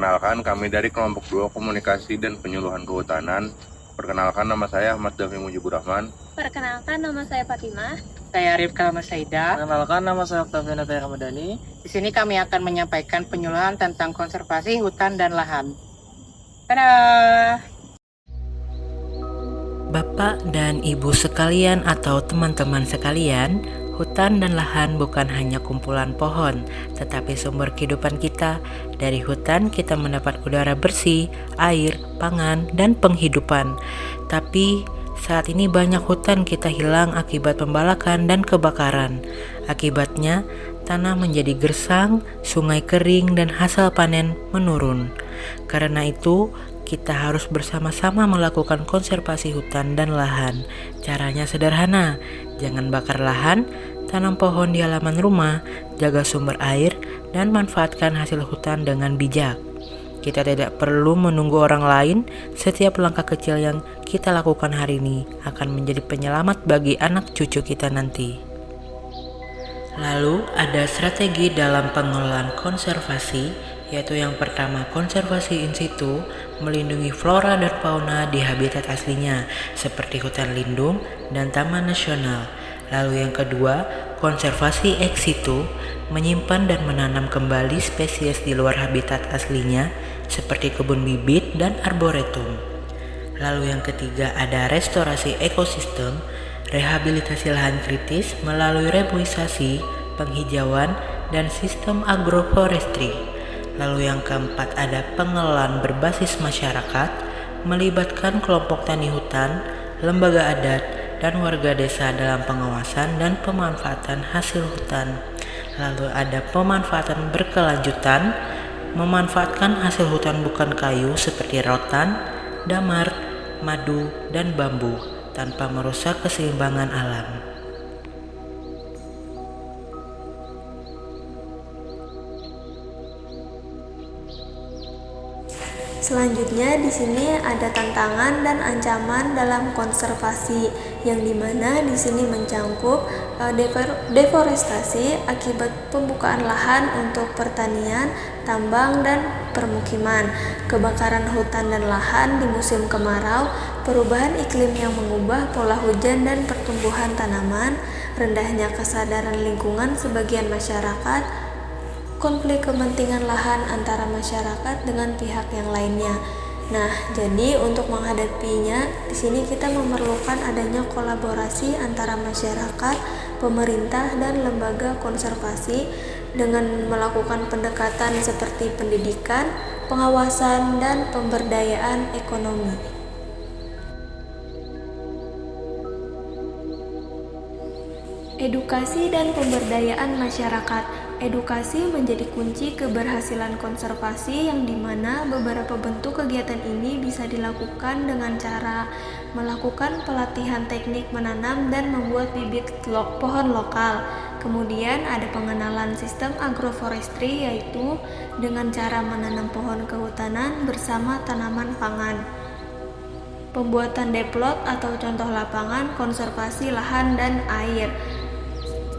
Perkenalkan, kami dari kelompok 2 Komunikasi dan Penyuluhan Kehutanan. Perkenalkan, nama saya Ahmad Dafi Mujibur Rahman. Perkenalkan, nama saya Fatimah. Saya Arif Kalama Saida. Perkenalkan, nama saya Octavian Ramadhani. Di sini kami akan menyampaikan penyuluhan tentang konservasi hutan dan lahan. Dadah! Bapak dan Ibu sekalian atau teman-teman sekalian, hutan dan lahan bukan hanya kumpulan pohon, tetapi sumber kehidupan kita. Dari hutan kita mendapat udara bersih, air, pangan, dan penghidupan. Tapi saat ini banyak hutan kita hilang akibat pembalakan dan kebakaran. Akibatnya, tanah menjadi gersang, sungai kering, dan hasil panen menurun. Karena itu, kita harus bersama-sama melakukan konservasi hutan dan lahan. Caranya sederhana, jangan bakar lahan, tanam pohon di halaman rumah, jaga sumber air, dan manfaatkan hasil hutan dengan bijak. Kita tidak perlu menunggu orang lain, setiap langkah kecil yang kita lakukan hari ini akan menjadi penyelamat bagi anak cucu kita nanti. Lalu ada strategi dalam pengelolaan konservasi, yaitu yang pertama konservasi in situ, melindungi flora dan fauna di habitat aslinya seperti hutan lindung dan taman nasional. Lalu yang kedua, konservasi ex situ, menyimpan dan menanam kembali spesies di luar habitat aslinya seperti kebun bibit dan arboretum. Lalu yang ketiga ada restorasi ekosistem, rehabilitasi lahan kritis melalui reboisasi, penghijauan, dan sistem agroforestry. Lalu yang keempat ada pengelolaan berbasis masyarakat, melibatkan kelompok tani hutan, lembaga adat, dan warga desa dalam pengawasan dan pemanfaatan hasil hutan. Lalu ada pemanfaatan berkelanjutan, memanfaatkan hasil hutan bukan kayu seperti rotan, damar, madu, dan bambu tanpa merusak keseimbangan alam. Selanjutnya di sini ada tantangan dan ancaman dalam konservasi, yang dimana di sini mencangkup deforestasi akibat pembukaan lahan untuk pertanian, tambang, dan permukiman, kebakaran hutan dan lahan di musim kemarau, perubahan iklim yang mengubah pola hujan dan pertumbuhan tanaman, rendahnya kesadaran lingkungan sebagian masyarakat, konflik kepentingan lahan antara masyarakat dengan pihak yang lainnya. Nah, jadi untuk menghadapinya, di sini kita memerlukan adanya kolaborasi antara masyarakat, pemerintah, dan lembaga konservasi dengan melakukan pendekatan seperti pendidikan, pengawasan, dan pemberdayaan ekonomi. Edukasi dan pemberdayaan masyarakat. Edukasi menjadi kunci keberhasilan konservasi, yang dimana beberapa bentuk kegiatan ini bisa dilakukan dengan cara melakukan pelatihan teknik menanam dan membuat bibit pohon lokal. Kemudian ada pengenalan sistem agroforestry, yaitu dengan cara menanam pohon kehutanan bersama tanaman pangan. Pembuatan deplot atau contoh lapangan konservasi lahan dan air.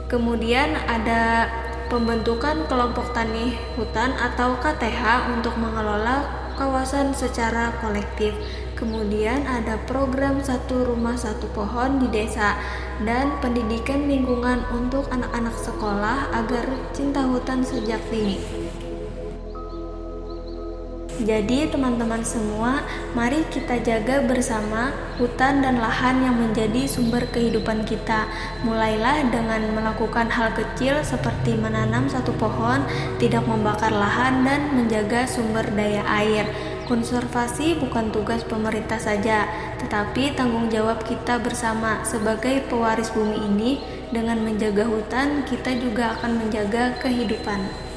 Kemudian ada pembentukan kelompok tani hutan atau KTH untuk mengelola kawasan secara kolektif. Kemudian ada program satu rumah satu pohon di desa, dan pendidikan lingkungan untuk anak-anak sekolah agar cinta hutan sejak dini. Jadi teman-teman semua, mari kita jaga bersama hutan dan lahan yang menjadi sumber kehidupan kita. Mulailah dengan melakukan hal kecil seperti menanam satu pohon, tidak membakar lahan, dan menjaga sumber daya air. Konservasi bukan tugas pemerintah saja, tetapi tanggung jawab kita bersama sebagai pewaris bumi ini. Dengan menjaga hutan, kita juga akan menjaga kehidupan.